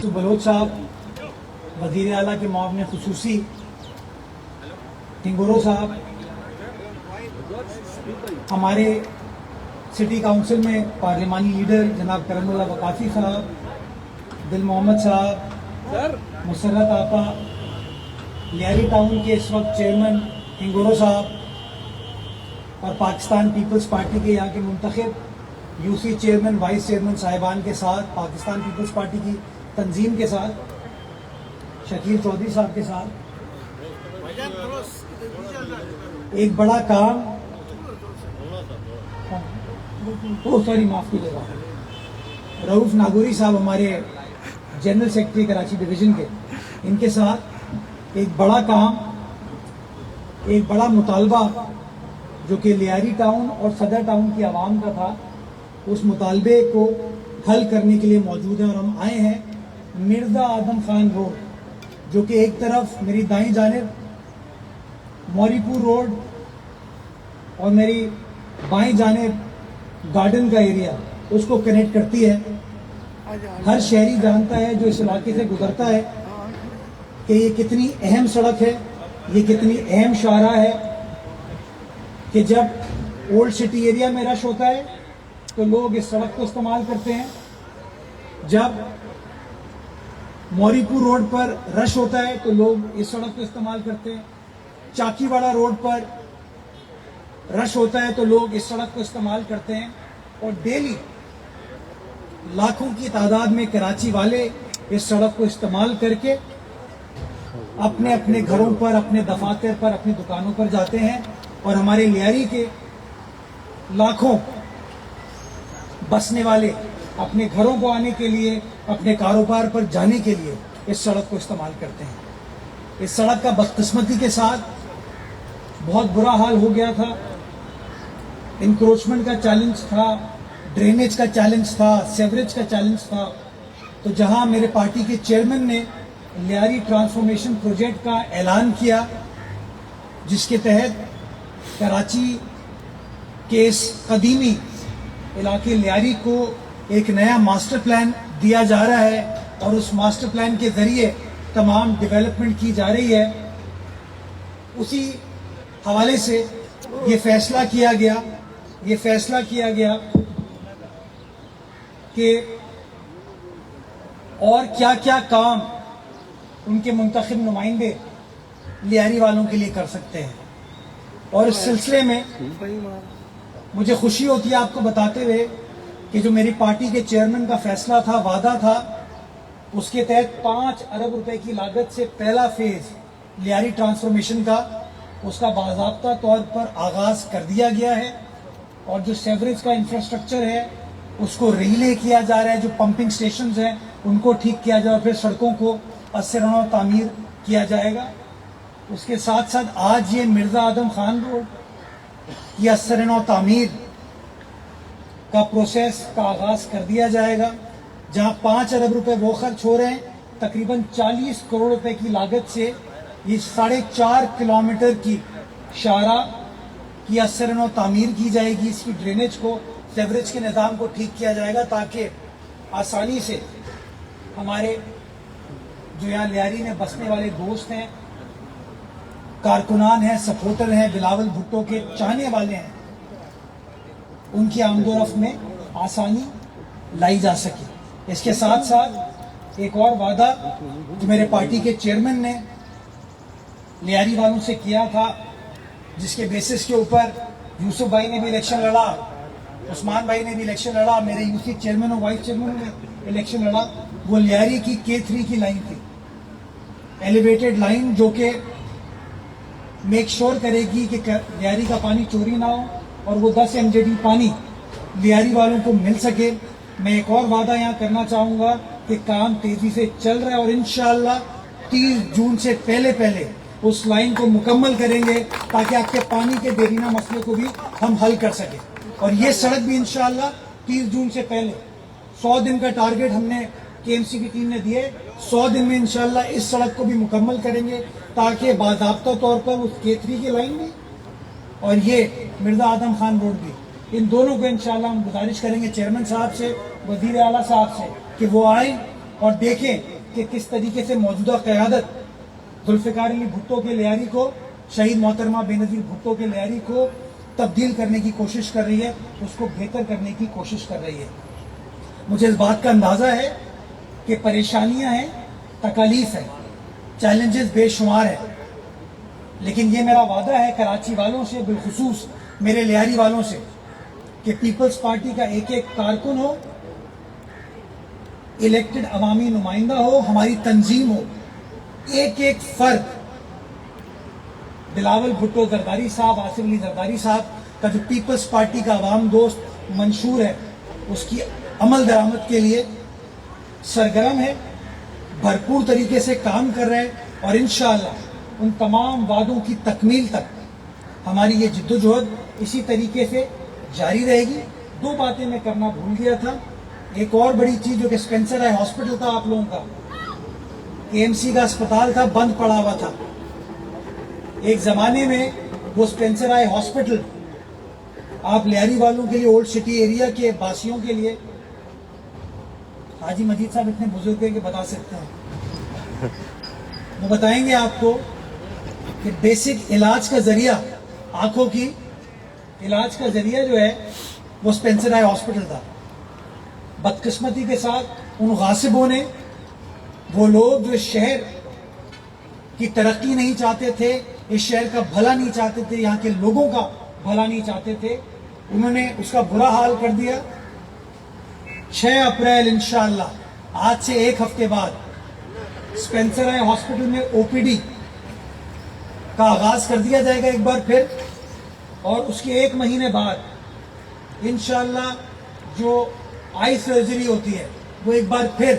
تو بلوچ صاحب وزیر اعلیٰ کے معاون خصوصی ٹنگورو صاحب، ہمارے سٹی کاؤنسل میں پارلیمانی لیڈر جناب کرم اللہ وقافی صاحب، دل محمد صاحب، مسرت آپا، لیاری ٹاؤن کے اس وقت چیئرمین ٹنگورو صاحب اور پاکستان پیپلز پارٹی کے یہاں کے منتخب U C chairman vice chairman صاحبان کے ساتھ، پاکستان پیپلز پارٹی کی تنظیم کے ساتھ، شکیل چودھری صاحب کے ساتھ ایک بڑا کام معاف کیجیے گا، رؤف ناگوری صاحب ہمارے جنرل سیکرٹری کراچی ڈویژن کے، ان کے ساتھ ایک بڑا کام، ایک بڑا مطالبہ جو کہ لیاری ٹاؤن اور صدر ٹاؤن کی عوام کا تھا، اس مطالبے کو حل کرنے کے لیے موجود ہیں اور ہم آئے ہیں مرزا اعظم خان روڈ، جو کہ ایک طرف میری دائیں جانب موری پور روڈ اور میری بائیں جانب گارڈن کا ایریا اس کو کنیکٹ کرتی ہے۔ ہر شہری جانتا ہے جو اس علاقے سے گزرتا ہے کہ یہ کتنی اہم سڑک ہے، یہ کتنی اہم شاہراہ ہے کہ جب اولڈ سٹی ایریا میں رش ہوتا ہے تو لوگ اس سڑک کو استعمال کرتے ہیں، جب موری پور روڈ پر رش ہوتا ہے تو لوگ اس سڑک کو استعمال کرتے ہیں، چاکی واڑہ روڈ پر رش ہوتا ہے تو لوگ اس سڑک کو استعمال کرتے ہیں، اور ڈیلی لاکھوں کی تعداد میں کراچی والے اس سڑک کو استعمال کر کے اپنے اپنے گھروں پر، اپنے دفاتر پر، اپنی دکانوں پر جاتے ہیں، اور ہمارے لیاری کے لاکھوں بسنے والے اپنے گھروں کو آنے کے لیے، اپنے کاروبار پر جانے کے لیے اس سڑک کو استعمال کرتے ہیں۔ اس سڑک کا بدقسمتی کے ساتھ بہت برا حال ہو گیا تھا، انکروچمنٹ کا چیلنج تھا، ڈرینیج کا چیلنج تھا، سیوریج کا چیلنج تھا، تو جہاں میرے پارٹی کے چیئرمین نے لیاری ٹرانسفارمیشن پروجیکٹ کا اعلان کیا، جس کے تحت کراچی کے اس قدیمی علاقے لیاری کو ایک نیا ماسٹر پلان دیا جا رہا ہے اور اس ماسٹر پلان کے ذریعے تمام ڈیولپمنٹ کی جا رہی ہے، اسی حوالے سے یہ فیصلہ کیا گیا کہ اور کیا کیا کام ان کے منتخب نمائندے لیاری والوں کے لیے کر سکتے ہیں، اور اس سلسلے میں مجھے خوشی ہوتی ہے آپ کو بتاتے ہوئے کہ جو میری پارٹی کے چیئرمین کا فیصلہ تھا، وعدہ تھا، اس کے تحت 5 ارب روپے کی لاگت سے پہلا فیز لیاری ٹرانسفارمیشن کا، اس کا باضابطہ طور پر آغاز کر دیا گیا ہے، اور جو سیوریج کا انفراسٹرکچر ہے اس کو ریلے کیا جا رہا ہے، جو پمپنگ سٹیشنز ہیں ان کو ٹھیک کیا جائے، اور پھر سڑکوں کو اثر و تعمیر کیا جائے گا۔ اس کے ساتھ ساتھ آج یہ مرزا اعظم خان روڈ کی اثر و تعمیر کا پروسیس کا آغاز کر دیا جائے گا، جہاں 5 ارب روپے وہ خرچ ہو رہے ہیں، تقریباً 40 کروڑ روپے کی لاگت سے یہ 4.5 کلومیٹر کی شاہراہ کی اثر و تعمیر کی جائے گی، اس کی ڈرینیج کو، سیوریج کے نظام کو ٹھیک کیا جائے گا، تاکہ آسانی سے ہمارے جو یہاں لیاری میں بسنے والے دوست ہیں، کارکنان ہیں، سپورٹر ہیں، بلاول بھٹو کے چاہنے والے ہیں، ان کی آمد و رفت میں آسانی لائی جا سکے۔ اس کے ساتھ ساتھ ایک اور وعدہ جو میرے پارٹی کے چیئرمین نے لیاری والوں سے کیا تھا، جس کے بیسس کے اوپر یوسف بھائی نے بھی الیکشن لڑا، عثمان بھائی نے بھی الیکشن لڑا، میرے یو سی چیئرمین اور وائس چیئرمین نے الیکشن لڑا، وہ لیاری کی K3 کی لائن تھی، ایلیویٹڈ لائن، جو کہ میک شور کرے گی کہ لیاری کا پانی چوری نہ ہو اور وہ 10 MJD پانی لیاری والوں کو مل سکے۔ میں ایک اور وعدہ یہاں کرنا چاہوں گا کہ کام تیزی سے چل رہا ہے، اور انشاءاللہ 30 جون سے پہلے اس لائن کو مکمل کریں گے، تاکہ آپ کے پانی کے دیرینہ مسئلے کو بھی ہم حل کر سکیں، اور یہ سڑک بھی انشاءاللہ 30 جون سے پہلے، 100 دن کا ٹارگٹ ہم نے KMC کی ٹیم نے دیے، 100 دن میں انشاءاللہ اس سڑک کو بھی مکمل کریں گے، تاکہ باضابطہ طور پر اس K3 کی لائن بھی اور یہ مرزا اعظم خان روڈ بھی، ان دونوں کو انشاءاللہ ہم گزارش کریں گے چیئرمین صاحب سے، وزیر اعلیٰ صاحب سے، کہ وہ آئیں اور دیکھیں کہ کس طریقے سے موجودہ قیادت ذوالفقار علی بھٹو کے لیاری کو, شہید محترمہ بے نظیر بھٹو کے لیاری کو تبدیل کرنے کی کوشش کر رہی ہے, اس کو بہتر کرنے کی کوشش کر رہی ہے. مجھے اس بات کا اندازہ ہے کہ پریشانیاں ہیں, تکالیف ہے, چیلنجز بے شمار ہیں, لیکن یہ میرا وعدہ ہے کراچی والوں سے, بالخصوص میرے لیاری والوں سے, کہ پیپلز پارٹی کا ایک ایک کارکن ہو, الیکٹڈ عوامی نمائندہ ہو, ہماری تنظیم ہو, ایک ایک فرد بلاول بھٹو زرداری صاحب, آصف علی زرداری صاحب کا جو پیپلز پارٹی کا عوام دوست منشور ہے, اس کی عمل درآمد کے لیے سرگرم ہے, بھرپور طریقے سے کام کر رہے ہیں, اور انشاءاللہ ان تمام وعدوں کی تکمیل تک ہماری یہ جدوجہد اسی طریقے سے جاری رہے گی. دو باتیں میں کرنا بھول گیا تھا. ایک اور بڑی چیز جو کہ اسپینسر آئی ہاسپٹل تھا آپ لوگوں کا, اے ایم سی کا اسپتال تھا, بند پڑا ہوا تھا. ایک زمانے میں وہ اسپینسر آئی ہاسپٹل آپ لیاری والوں کے لیے, اولڈ سٹی ایریا کے باسیوں کے لیے, حاجی مجید صاحب اتنے بزرگ ہیں کہ بتا سکتے ہیں, وہ بتائیں گے آپ کو کہ بیسک علاج کا ذریعہ, آنکھوں کی علاج کا ذریعہ جو ہے وہ اسپینسر آئی ہاسپٹل تھا. بدقسمتی کے ساتھ ان غاصبوں نے, وہ لوگ جو اس شہر کی ترقی نہیں چاہتے تھے, اس شہر کا بھلا نہیں چاہتے تھے, یہاں کے لوگوں کا بھلا نہیں چاہتے تھے, انہوں نے اس کا برا حال کر دیا. 6 اپریل انشاءاللہ, آج سے ایک ہفتے بعد, اسپینسر آئی ہاسپٹل میں او پی ڈی کا آغاز کر دیا جائے گا ایک بار پھر, اور اس کے 1 مہینے بعد انشاءاللہ جو آئی سرجری ہوتی ہے وہ ایک بار پھر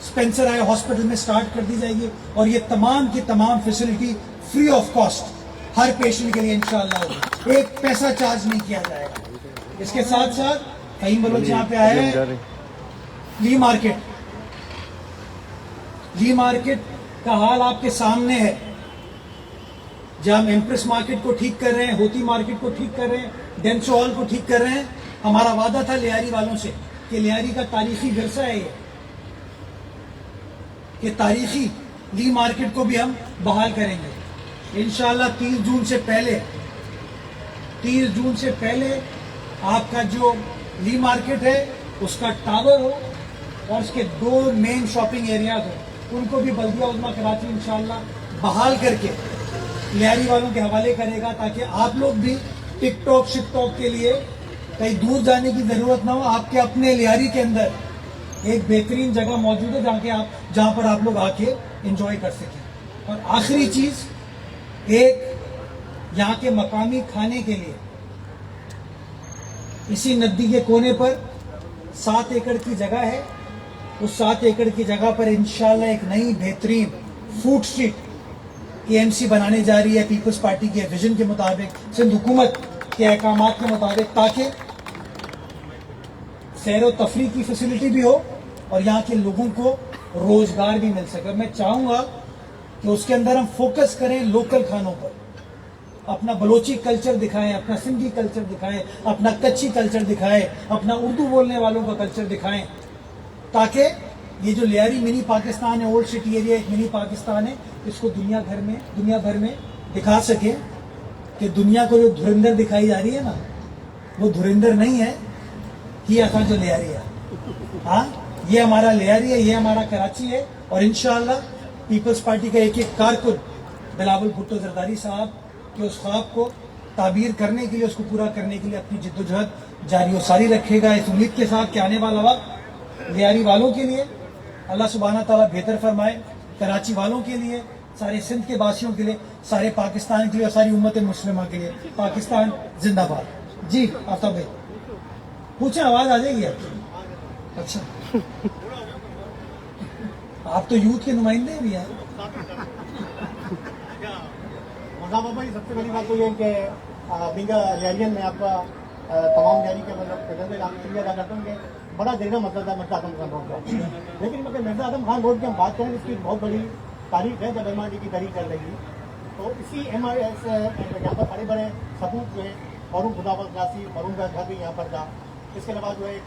اسپینسر آئی ہاسپٹل میں سٹارٹ کر دی جائے گی, اور یہ تمام کی تمام facility free of cost Hare patient کے لیے انشاءاللہ ہوگی, ایک پیسہ چارج نہیں کیا جائے گا. اس کے ساتھ ساتھ فہیم بلوچ یہاں پہ آئے ہیں, لی مارکیٹ کا حال آپ کے سامنے ہے, جہاں ہم ایمپریس مارکیٹ کو ٹھیک کر رہے ہیں, ہوتی مارکیٹ کو ٹھیک کر رہے ہیں, ڈینسو ہال کو ٹھیک کر رہے ہیں. ہمارا وعدہ تھا لیاری والوں سے کہ لیاری کا تاریخی ورثہ ہے یہ, کہ تاریخی لی مارکیٹ کو بھی ہم بحال کریں گے انشاءاللہ. 30 جون سے پہلے آپ کا جو لی مارکیٹ ہے اس کا ٹاور ہو, اور اس کے 2 مین شاپنگ ایریاز ہو, ان کو بھی بلدیہ عظمیٰ کراچی انشاءاللہ بحال کر کے لیاری والوں کے حوالے کرے گا, تاکہ آپ لوگ بھی ٹک ٹاک شک ٹاک کے لیے کہیں دور جانے کی ضرورت نہ ہو. آپ کے اپنے لیاری کے اندر ایک بہترین جگہ موجود ہے جہاں پر آپ لوگ آ کے انجوائے کر سکیں. اور آخری چیز, ایک یہاں کے مقامی کھانے کے لیے اسی ندی کے کونے پر 7 ایکڑ کی جگہ ہے, اس 7 ایکڑ کی جگہ پر انشاءاللہ ایک نئی بہترین food street A M C بنانے جا رہی ہے پیپلز پارٹی کے ویژن کے مطابق, سندھ حکومت کے احکامات کے مطابق, تاکہ سیر و تفریح کی فیسلٹی بھی ہو اور یہاں کے لوگوں کو روزگار بھی مل سکے. میں چاہوں گا کہ اس کے اندر ہم فوکس کریں لوکل کھانوں پر, اپنا بلوچی کلچر دکھائیں, اپنا سندھی کلچر دکھائیں, اپنا کچھی کلچر دکھائیں, اپنا اردو بولنے والوں کا کلچر دکھائیں, تاکہ یہ جو لیاری منی پاکستان ہے, اولڈ سٹی ایریا ایک منی پاکستان ہے, اس کو دنیا بھر میں دکھا سکیں کہ دنیا کو جو دھرندر دکھائی جا رہی ہے نا, وہ دھرندر نہیں ہے, یہ اصل جو لیاری ہے. ہاں, یہ ہمارا لیاری ہے, یہ ہمارا کراچی ہے, اور انشاءاللہ پیپلز پارٹی کا ایک ایک کارکن بلاول بھٹو زرداری صاحب کے اس خواب کو تعبیر کرنے کے لیے, اس کو پورا کرنے کے لیے اپنی جدوجہد جاری و ساری رکھے گا, اس امید کے ساتھ کہ آنے والا وقت لیاری والوں کے لیے اللہ سبحانہ تعالیٰ بہتر فرمائے, کراچی والوں کے لیے, سارے سندھ کے باسیوں کے لیے, سارے پاکستان کے لیے اور ساری امت مسلمہ کے لیے. پاکستان زندہ باد. جی آفتاب بھائی پوچھیں, آواز آ جائے گی آپ کی؟ اچھا, آپ تو یوتھ کے نمائندے بھی ہیں. بابا جی, سب سے بڑی بات تو یہ ہے کہ بینگا لیارین میں آپ کا تمام لیاری کے مطلب آپ شکریہ ادا کرتا ہوں کہ بڑا دینا مطلب تھا مرزا اعظم خان روڈ کا, لیکن مگر مرزا اعظم خان روڈ کی ہم بات کریں, اس کی بہت بڑی تاریخ ہے. جب ایم آر ڈی کی تاریخ چل رہی تھی تو اسی ایم آر ایس یہاں پر بڑے بڑے سپوت جو ہیں, فاروق خداوند قاسی, فاروق کا گھر بھی یہاں پر تھا. اس کے علاوہ جو ہے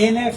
ANF